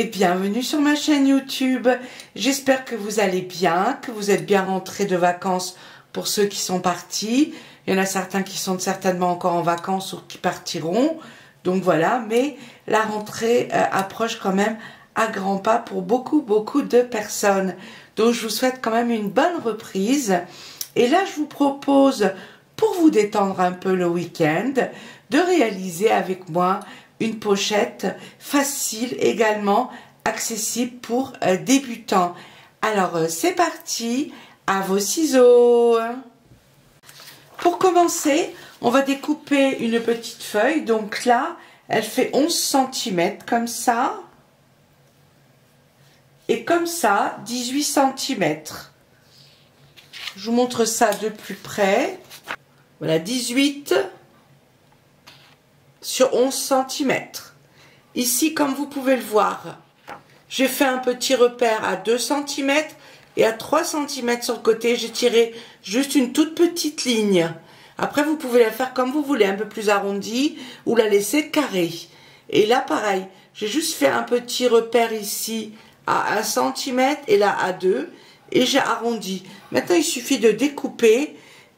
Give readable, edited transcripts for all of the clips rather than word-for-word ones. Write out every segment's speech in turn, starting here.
bienvenue sur ma chaîne YouTube. J'espère que vous allez bien, que vous êtes bien rentrés de vacances pour ceux qui sont partis. Il y en a certains qui sont certainement encore en vacances ou qui partiront. Donc voilà, mais la rentrée approche quand même à grands pas pour beaucoup de personnes. Donc je vous souhaite quand même une bonne reprise. Et là, je vous propose, pour vous détendre un peu le week-end, de réaliser avec moi une pochette facile, également accessible pour débutants. Alors c'est parti, à vos ciseaux. Pour commencer, on va découper une petite feuille. Donc là, elle fait 11 cm comme ça. Et comme ça, 18 cm. Je vous montre ça de plus près. Voilà, 18 sur 11 cm. Ici, comme vous pouvez le voir, j'ai fait un petit repère à 2 cm et à 3 cm sur le côté, j'ai tiré juste une toute petite ligne. Après, vous pouvez la faire comme vous voulez, un peu plus arrondie ou la laisser carrée. Et là, pareil, j'ai juste fait un petit repère ici à 1 cm et là à 2 et j'ai arrondi. Maintenant, il suffit de découper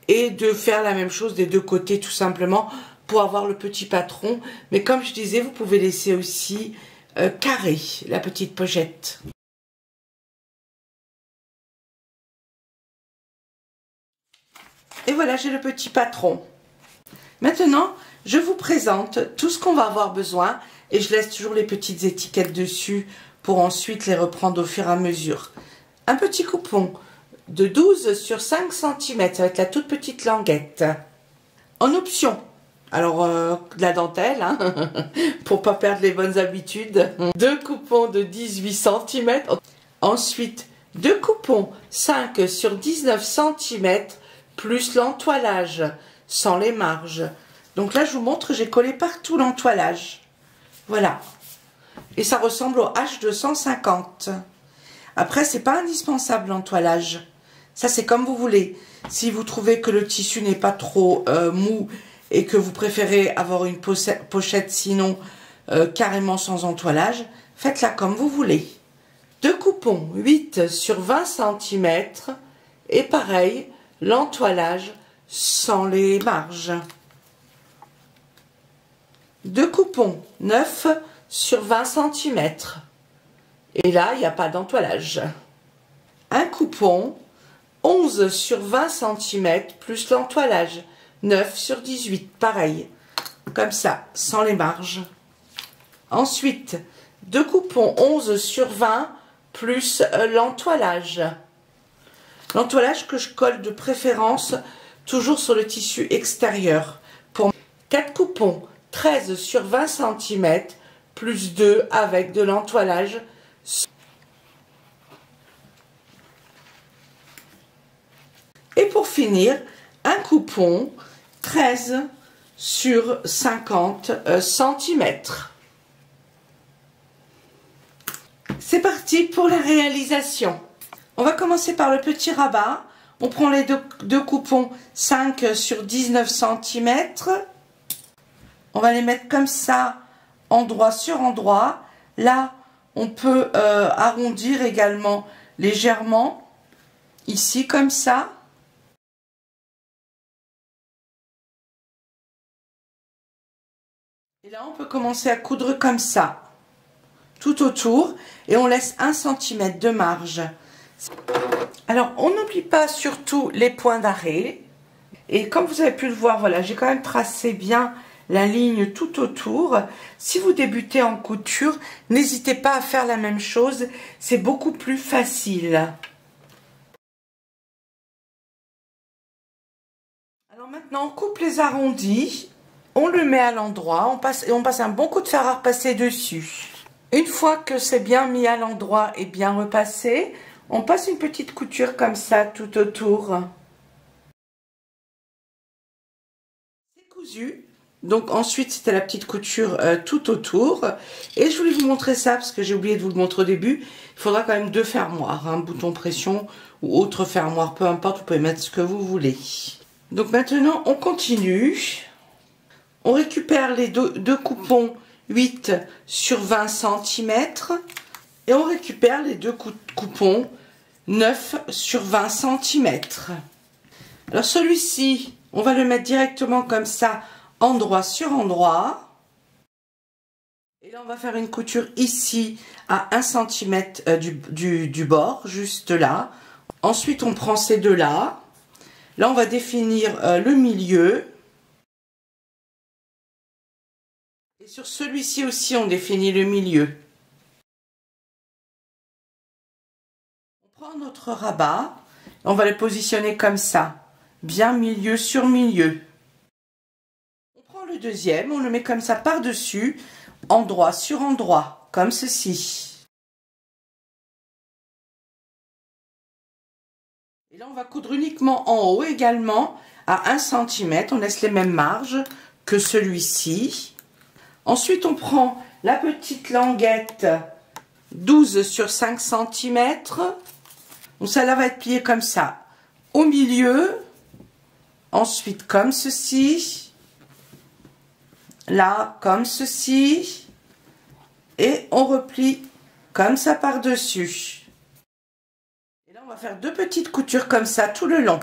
et de faire la même chose des deux côtés tout simplement pour avoir le petit patron. Mais comme je disais, vous pouvez laisser aussi carré la petite pochette. Et voilà, j'ai le petit patron. Maintenant, je vous présente tout ce qu'on va avoir besoin et je laisse toujours les petites étiquettes dessus pour ensuite les reprendre au fur et à mesure. Un petit coupon de 12 sur 5 cm, ça va être la toute petite languette. En option, alors de la dentelle, hein, pour pas perdre les bonnes habitudes. 2 coupons de 18 cm. Ensuite, 2 coupons 5 sur 19 cm plus l'entoilage sans les marges. Donc là, je vous montre, j'ai collé partout l'entoilage. Voilà. Et ça ressemble au H250. Après, c'est pas indispensable l'entoilage. Ça, c'est comme vous voulez. Si vous trouvez que le tissu n'est pas trop mou et que vous préférez avoir une pochette sinon carrément sans entoilage, faites-la comme vous voulez. 2 coupons 8 sur 20 cm et pareil, l'entoilage sans les marges. 2 coupons 9 sur 20 cm. Et là, il n'y a pas d'entoilage. Un coupon 11 sur 20 cm plus l'entoilage. 9 sur 18, pareil. Comme ça, sans les marges. Ensuite, 2 coupons 11 sur 20 plus l'entoilage. L'entoilage que je colle de préférence toujours sur le tissu extérieur. Pour 4 coupons 13 sur 20 cm plus 2 avec de l'entoilage. Et pour finir, un coupon 13 sur 50 cm. C'est parti pour la réalisation. On va commencer par le petit rabat. On prend les deux coupons 5 sur 19 cm. On va les mettre comme ça, endroit sur endroit. Là, on peut arrondir également légèrement. Ici, comme ça. Et là, on peut commencer à coudre comme ça, tout autour, et on laisse 1 cm de marge. Alors, on n'oublie pas surtout les points d'arrêt. Et comme vous avez pu le voir, voilà, j'ai quand même tracé bien la ligne tout autour. Si vous débutez en couture, n'hésitez pas à faire la même chose, c'est beaucoup plus facile. Alors maintenant, on coupe les arrondis. On le met à l'endroit, on passe un bon coup de fer à repasser dessus. Une fois que c'est bien mis à l'endroit et bien repassé, on passe une petite couture comme ça tout autour. C'est cousu. Donc ensuite, c'était la petite couture tout autour. Et je voulais vous montrer ça parce que j'ai oublié de vous le montrer au début. Il faudra quand même 2 fermoirs, hein, bouton pression ou autre fermoir, peu importe, vous pouvez mettre ce que vous voulez. Donc maintenant, on continue. On récupère les deux coupons 8 sur 20 cm Et on récupère les deux coupons 9 sur 20 cm. Alors celui-ci, on va le mettre directement comme ça, endroit sur endroit. Et là, on va faire une couture ici à 1 cm du bord, juste là. Ensuite, on prend ces deux-là. Là, on va définir le milieu. Et sur celui-ci aussi, on définit le milieu. On prend notre rabat. On va le positionner comme ça. Bien milieu sur milieu. On prend le deuxième, on le met comme ça par-dessus, endroit sur endroit, comme ceci. Et là, on va coudre uniquement en haut également à 1 cm. On laisse les mêmes marges que celui-ci. Ensuite, on prend la petite languette 12 sur 5 cm. Donc ça là va être plié comme ça. Au milieu, ensuite comme ceci. Là, comme ceci. Et on replie comme ça par-dessus. Et là, on va faire deux petites coutures comme ça tout le long.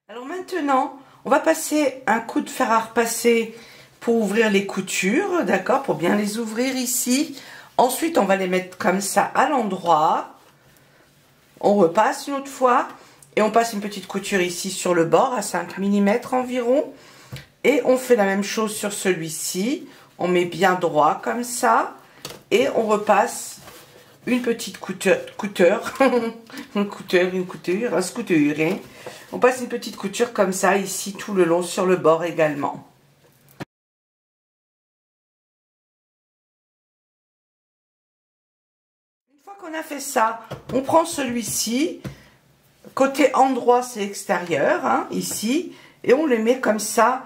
Alors maintenant, on va passer un coup de fer à repasser pour ouvrir les coutures, d'accord, pour bien les ouvrir ici. Ensuite, on va les mettre comme ça à l'endroit. On repasse une autre fois et on passe une petite couture ici sur le bord à 5 mm environ. Et on fait la même chose sur celui-ci. On met bien droit comme ça et on repasse une petite couture, un scouture, hein. On passe une petite couture comme ça ici tout le long sur le bord également. Une fois qu'on a fait ça, on prend celui-ci, côté endroit c'est extérieur, hein, ici, et on les met comme ça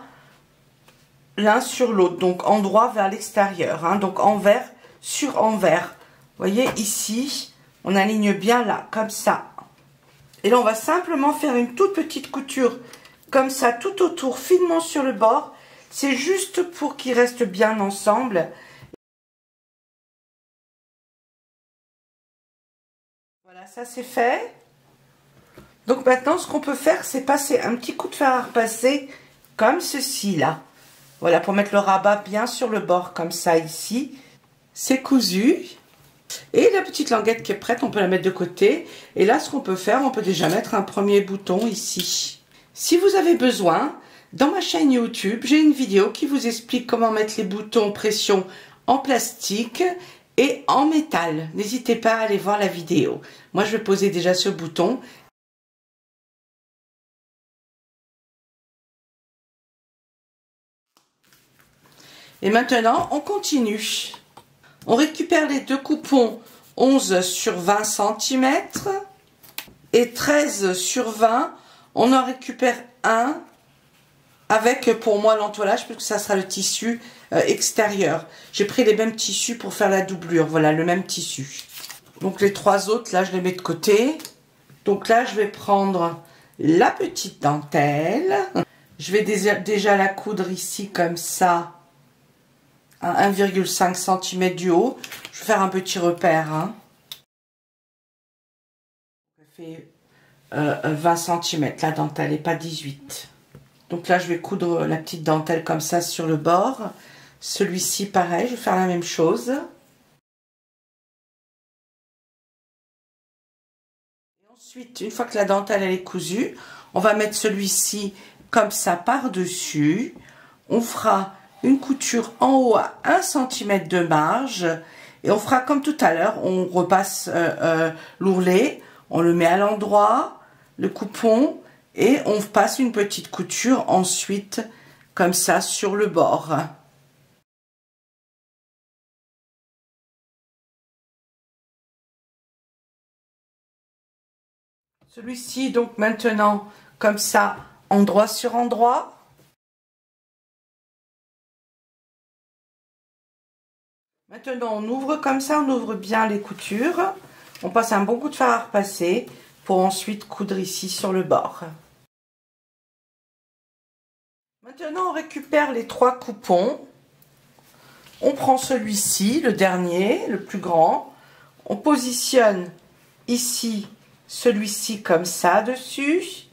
l'un sur l'autre, donc endroit vers l'extérieur, hein, donc envers sur envers. Vous voyez ici, on aligne bien là, comme ça. Et là, on va simplement faire une toute petite couture comme ça, tout autour, finement sur le bord. C'est juste pour qu'ils restent bien ensemble. Voilà, ça c'est fait. Donc maintenant, ce qu'on peut faire, c'est passer un petit coup de fer à repasser comme ceci, là. Voilà, pour mettre le rabat bien sur le bord, comme ça, ici. C'est cousu. Et la petite languette qui est prête, on peut la mettre de côté. Et là, ce qu'on peut faire, on peut déjà mettre un premier bouton ici. Si vous avez besoin, dans ma chaîne YouTube, j'ai une vidéo qui vous explique comment mettre les boutons pression en plastique et en métal. N'hésitez pas à aller voir la vidéo. Moi, je vais poser déjà ce bouton. Et maintenant, on continue. On récupère les deux coupons 11 sur 20 cm et 13 sur 20. On en récupère un avec, pour moi, l'entoilage, parce que ça sera le tissu extérieur. J'ai pris les mêmes tissus pour faire la doublure. Voilà, le même tissu. Donc, les trois autres, là, je les mets de côté. Donc là, je vais prendre la petite dentelle. Je vais déjà la coudre ici, comme ça, à 1,5 cm du haut. Je vais faire un petit repère. Hein. Ça fait 20 cm la dentelle et pas 18. Donc là, je vais coudre la petite dentelle comme ça sur le bord. Celui-ci, pareil, je vais faire la même chose. Et ensuite, une fois que la dentelle elle est cousue, on va mettre celui-ci comme ça par-dessus. On fera une couture en haut à 1 cm de marge. Et on fera comme tout à l'heure, on repasse l'ourlet, on le met à l'endroit, le coupon, et on passe une petite couture ensuite, comme ça, sur le bord. Celui-ci, donc maintenant, comme ça, endroit sur endroit. Maintenant, on ouvre comme ça, on ouvre bien les coutures. On passe un bon coup de fer à repasser. pour ensuite coudre ici sur le bord. Maintenant, on récupère les 3 coupons. On prend celui-ci, le dernier, le plus grand. On positionne ici celui-ci comme ça dessus.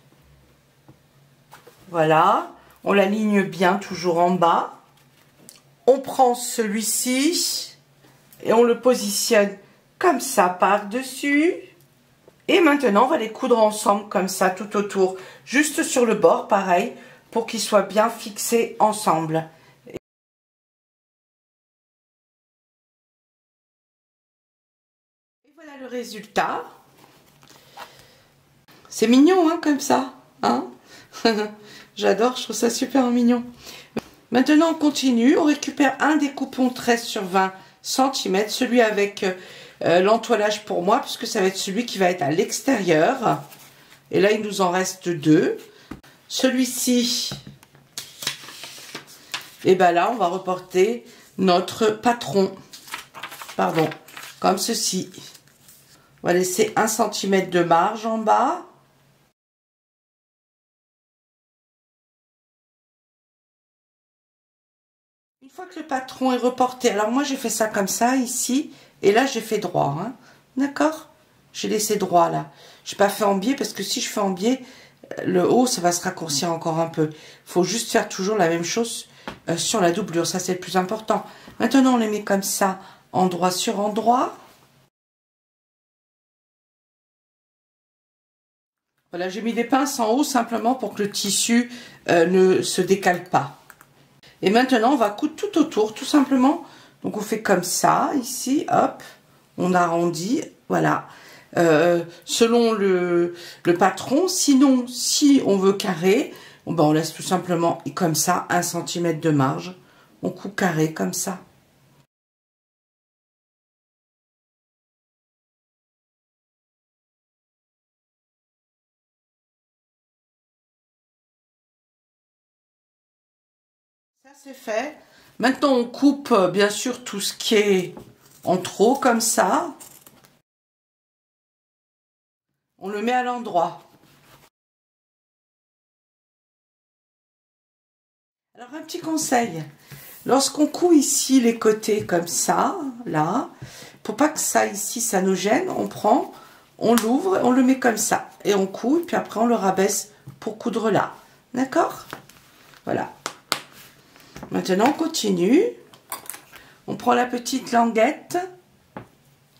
Voilà. On l'aligne bien toujours en bas. On prend celui-ci et on le positionne comme ça par-dessus. Et maintenant, on va les coudre ensemble comme ça tout autour. Juste sur le bord, pareil, pour qu'ils soient bien fixés ensemble. Et voilà le résultat. C'est mignon, hein, comme ça. Hein. J'adore, je trouve ça super mignon. Maintenant, on continue. On récupère un des coupons 13 sur 20 cm, celui avec l'entoilage pour moi, puisque ça va être celui qui va être à l'extérieur. Et là, il nous en reste 2. Celui-ci, et bien là, on va reporter notre patron. Pardon, comme ceci. On va laisser 1 cm de marge en bas. Une fois que le patron est reporté, alors moi j'ai fait ça comme ça ici, et là j'ai fait droit, hein. D'accord? J'ai laissé droit là. Je n'ai pas fait en biais parce que si je fais en biais, le haut ça va se raccourcir encore un peu. Il faut juste faire toujours la même chose sur la doublure, ça c'est le plus important. Maintenant on les met comme ça, endroit sur endroit. Voilà, j'ai mis des pinces en haut simplement pour que le tissu ne se décale pas. Et maintenant, on va coudre tout autour, tout simplement. Donc, on fait comme ça, ici, hop, on arrondit, voilà. Selon le patron, sinon, si on veut carré, on laisse tout simplement, comme ça, 1 cm de marge. On coupe carré, comme ça. Ça, c'est fait. Maintenant, on coupe, bien sûr, tout ce qui est en trop, comme ça. On le met à l'endroit. Alors, un petit conseil. Lorsqu'on coud ici les côtés comme ça, là, pour pas que ça ici, ça nous gêne, on prend, on l'ouvre, on le met comme ça. Et on coud, puis après on le rabaisse pour coudre là. D'accord? Voilà. Maintenant, on continue. On prend la petite languette,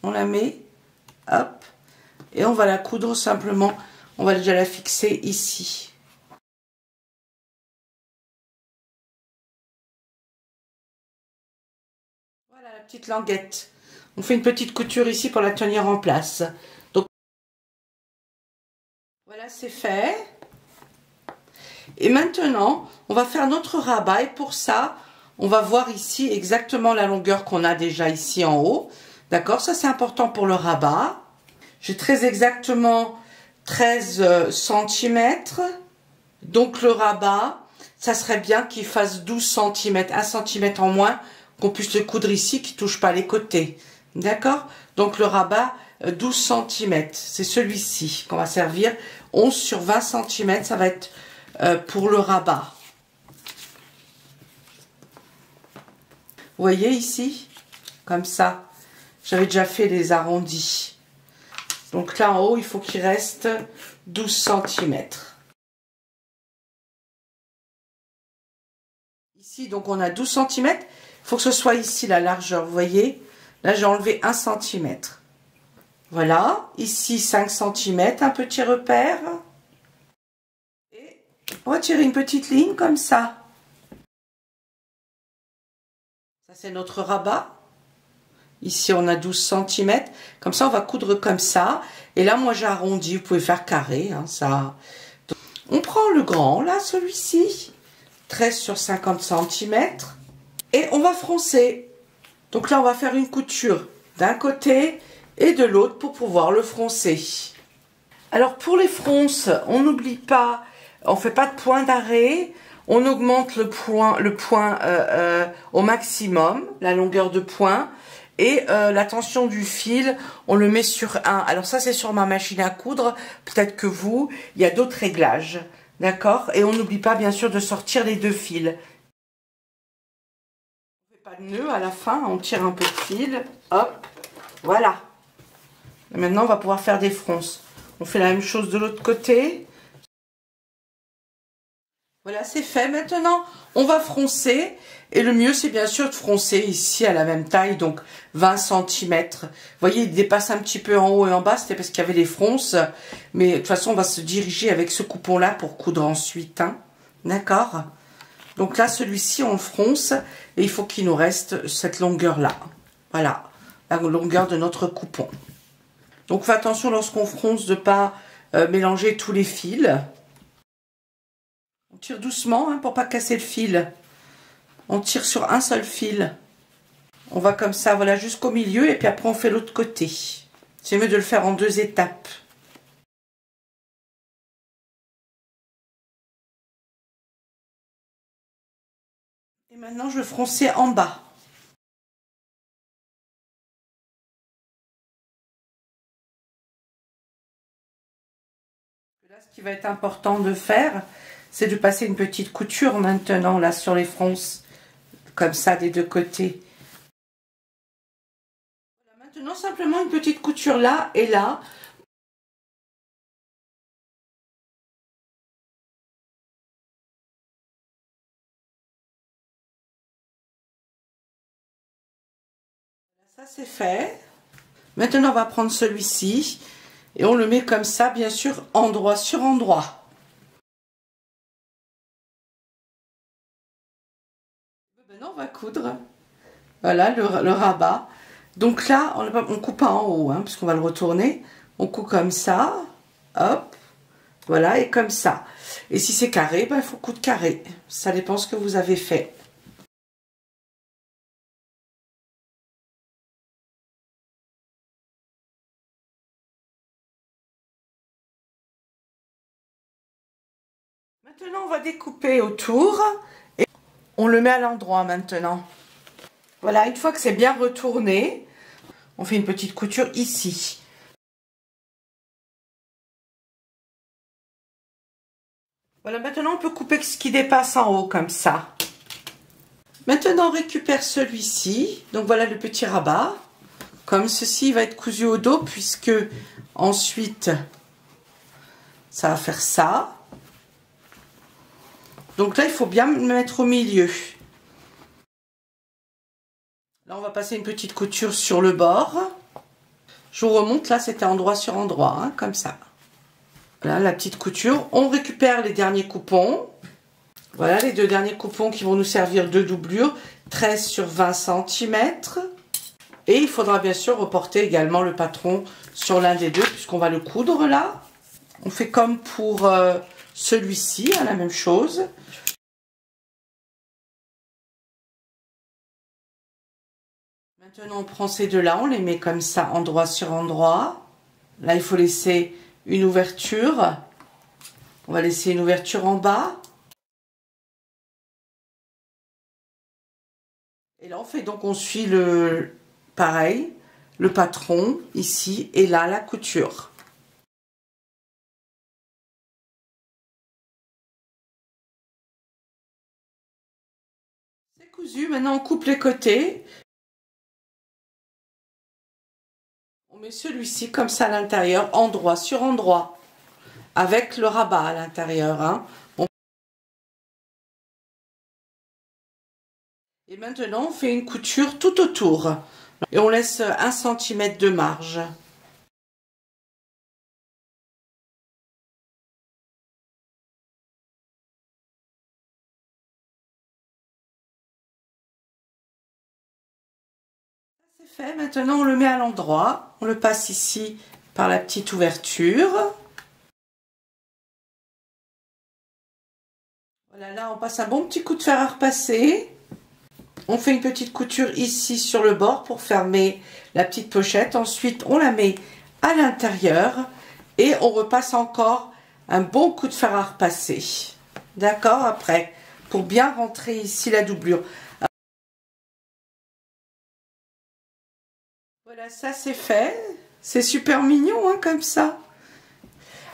on la met, hop, et on va la coudre simplement. On va déjà la fixer ici. Voilà la petite languette. On fait une petite couture ici pour la tenir en place. Donc, voilà, c'est fait. Et maintenant, on va faire notre rabat. Et pour ça, on va voir ici exactement la longueur qu'on a déjà ici en haut. D'accord? Ça, c'est important pour le rabat. J'ai très exactement 13 cm. Donc, le rabat, ça serait bien qu'il fasse 12 cm. 1 cm en moins, qu'on puisse le coudre ici, qui ne touche pas les côtés. D'accord? Donc, le rabat, 12 cm. C'est celui-ci qu'on va servir. 11 sur 20 cm, ça va être pour le rabat. Vous voyez ici? Comme ça. J'avais déjà fait les arrondis. Donc là en haut, il faut qu'il reste 12 cm. Ici, donc on a 12 cm. Il faut que ce soit ici la largeur, vous voyez? Là, j'ai enlevé 1 cm. Voilà. Ici, 5 cm, un petit repère. Et on va tirer une petite ligne comme ça. Ça, c'est notre rabat. Ici, on a 12 cm. Comme ça, on va coudre comme ça. Et là, moi, j'ai arrondi. Vous pouvez faire carré. Hein, ça. Donc, on prend le grand, là, celui-ci. 13 sur 50 cm. Et on va froncer. Donc là, on va faire une couture d'un côté et de l'autre pour pouvoir le froncer. Alors, pour les fronces, on n'oublie pas, on ne fait pas de point d'arrêt. On augmente le point au maximum, la longueur de point. Et la tension du fil, on le met sur 1. Alors ça, c'est sur ma machine à coudre. Peut-être que vous, il y a d'autres réglages. D'accord? Et on n'oublie pas, bien sûr, de sortir les 2 fils. On ne fait pas de nœud à la fin. On tire un peu de fil. Hop. Voilà. Et maintenant, on va pouvoir faire des fronces. On fait la même chose de l'autre côté. Voilà, c'est fait. Maintenant, on va froncer. Et le mieux, c'est bien sûr de froncer ici à la même taille, donc 20 cm. Vous voyez, il dépasse un petit peu en haut et en bas, c'était parce qu'il y avait des fronces. Mais de toute façon, on va se diriger avec ce coupon-là pour coudre ensuite. Hein. D'accord? Donc là, celui-ci, on le fronce. Et il faut qu'il nous reste cette longueur-là. Voilà, la longueur de notre coupon. Donc, faites attention lorsqu'on fronce de ne pas mélanger tous les fils. On tire doucement hein, pour ne pas casser le fil. On tire sur un seul fil. On va comme ça, voilà, jusqu'au milieu. Et puis après, on fait l'autre côté. C'est mieux de le faire en 2 étapes. Et maintenant, je vais froncer en bas. Là, ce qui va être important de faire, c'est de passer une petite couture maintenant, là, sur les fronces. Comme ça, des 2 côtés. Voilà, maintenant, simplement une petite couture là et là. Ça, c'est fait. Maintenant, on va prendre celui-ci. Et on le met comme ça, bien sûr, endroit sur endroit. Maintenant, on va coudre. Voilà, le rabat. Donc là, on coupe pas en haut, hein, parce qu'on va le retourner. On coupe comme ça. Hop. Voilà, et comme ça. Et si c'est carré, ben, il faut coudre carré. Ça dépend ce que vous avez fait. Maintenant, on va découper autour. Et on le met à l'endroit maintenant. Voilà, une fois que c'est bien retourné, on fait une petite couture ici. Voilà, maintenant on peut couper ce qui dépasse en haut comme ça. Maintenant on récupère celui-ci. Donc voilà le petit rabat. Comme ceci, il va être cousu au dos puisque ensuite ça va faire ça. Donc là il faut bien le mettre au milieu. Là on va passer une petite couture sur le bord. Je vous remonte, là c'était endroit sur endroit, hein, comme ça. Voilà la petite couture. On récupère les derniers coupons. Voilà les 2 derniers coupons qui vont nous servir de doublure. 13 sur 20 cm. Et il faudra bien sûr reporter également le patron sur l'un des 2 puisqu'on va le coudre là. On fait comme pour celui-ci, hein, la même chose. Maintenant on prend ces 2-là, on les met comme ça endroit sur endroit. Là il faut laisser une ouverture. On va laisser une ouverture en bas. Et là on fait donc, on suit le pareil, le patron ici et là la couture. C'est cousu, maintenant on coupe les côtés. On met celui-ci comme ça à l'intérieur, endroit sur endroit, avec le rabat à l'intérieur. Hein. Et maintenant on fait une couture tout autour. Et on laisse 1 cm de marge. C'est fait, maintenant on le met à l'endroit. On le passe ici par la petite ouverture. Voilà, là on passe un bon petit coup de fer à repasser. On fait une petite couture ici sur le bord pour fermer la petite pochette. Ensuite, on la met à l'intérieur et on repasse encore un bon coup de fer à repasser. D'accord? Après, pour bien rentrer ici la doublure. Voilà, ça c'est fait. C'est super mignon, hein, comme ça.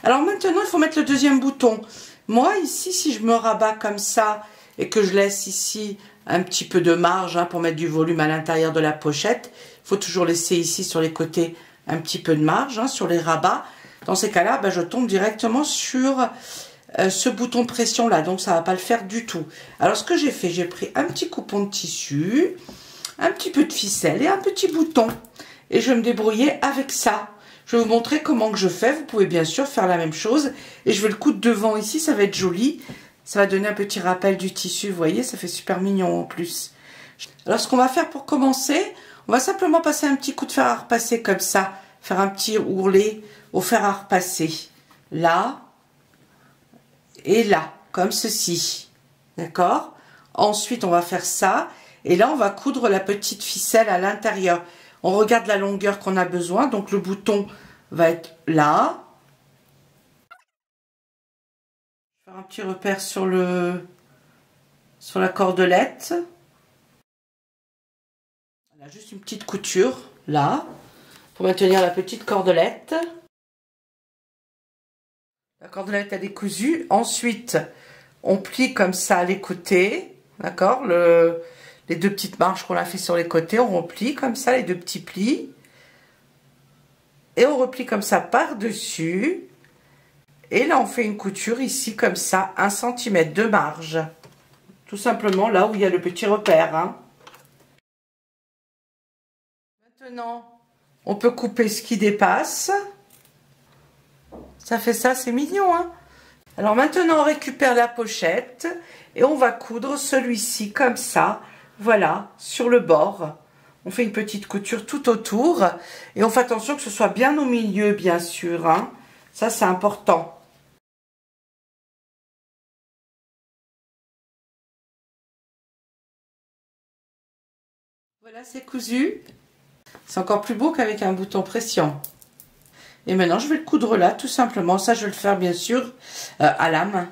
Alors maintenant, il faut mettre le deuxième bouton. Moi, ici, si je me rabats comme ça et que je laisse ici un petit peu de marge, hein, pour mettre du volume à l'intérieur de la pochette, il faut toujours laisser ici sur les côtés un petit peu de marge, hein, sur les rabats. Dans ces cas-là, ben, je tombe directement sur ce bouton pression là, donc ça va pas le faire du tout. Alors ce que j'ai fait, j'ai pris un petit coupon de tissu, un petit peu de ficelle et un petit bouton, et je vais me débrouiller avec ça. Je vais vous montrer comment que je fais. Vous pouvez bien sûr faire la même chose, et je vais le coudre devant ici, ça va être joli, ça va donner un petit rappel du tissu, vous voyez, ça fait super mignon en plus. Alors ce qu'on va faire pour commencer, on va simplement passer un petit coup de fer à repasser comme ça, faire un petit ourlet au fer à repasser, là et là, comme ceci, d'accord? Ensuite, on va faire ça, et là, on va coudre la petite ficelle à l'intérieur. On regarde la longueur qu'on a besoin, donc le bouton va être là. Je vais faire un petit repère sur la cordelette. Voilà, juste une petite couture, là, pour maintenir la petite cordelette. La cordelette a décousu. Ensuite, on plie comme ça les côtés, d'accord, les deux petites marches qu'on a fait sur les côtés, on replie comme ça les deux petits plis. Et on replie comme ça par-dessus. Et là, on fait une couture ici comme ça, 1 cm de marge. Tout simplement là où il y a le petit repère, hein. Maintenant, on peut couper ce qui dépasse. Ça fait ça, c'est mignon, hein. Alors maintenant, on récupère la pochette et on va coudre celui-ci comme ça, voilà, sur le bord. On fait une petite couture tout autour et on fait attention que ce soit bien au milieu, bien sûr, hein. Ça, c'est important. Voilà, c'est cousu. C'est encore plus beau qu'avec un bouton pression. Et maintenant, je vais le coudre là, tout simplement. Ça, je vais le faire, bien sûr, à la main.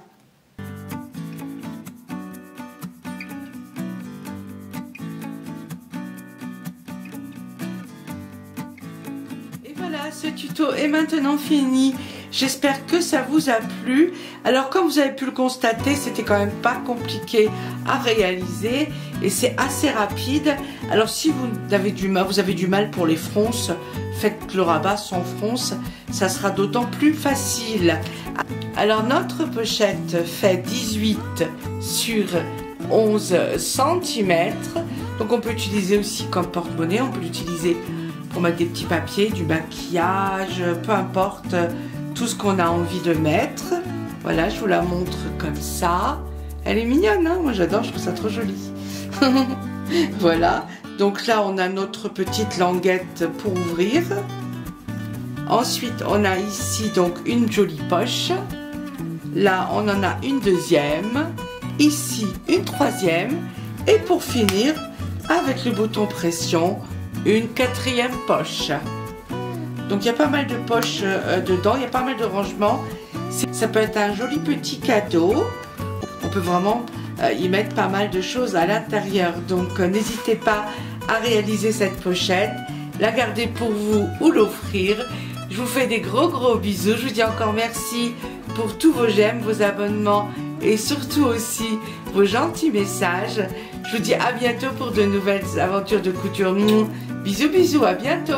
Et voilà, ce tuto est maintenant fini. J'espère que ça vous a plu. Alors, comme vous avez pu le constater, c'était quand même pas compliqué à réaliser. Et c'est assez rapide. Alors, si vous avez du mal pour les fronces, faites le rabat sans fronce, ça sera d'autant plus facile. Alors notre pochette fait 18 sur 11 cm, donc on peut utiliser aussi comme porte-monnaie, on peut l'utiliser pour mettre des petits papiers, du maquillage, peu importe, tout ce qu'on a envie de mettre. Voilà, je vous la montre comme ça. Elle est mignonne, hein, moi j'adore, je trouve ça trop joli. Voilà. Donc là, on a notre petite languette pour ouvrir. Ensuite, on a ici donc une jolie poche. Là, on en a une deuxième. Ici, une troisième. Et pour finir, avec le bouton pression, une quatrième poche. Donc, il y a pas mal de poches dedans. Il y a pas mal de rangements. Ça peut être un joli petit cadeau. On peut vraiment y mettre pas mal de choses à l'intérieur. Donc, n'hésitez pas à réaliser cette pochette, la garder pour vous ou l'offrir. Je vous fais des gros bisous. Je vous dis encore merci pour tous vos j'aime, vos abonnements et surtout aussi vos gentils messages. Je vous dis à bientôt pour de nouvelles aventures de couture. Bisous, à bientôt.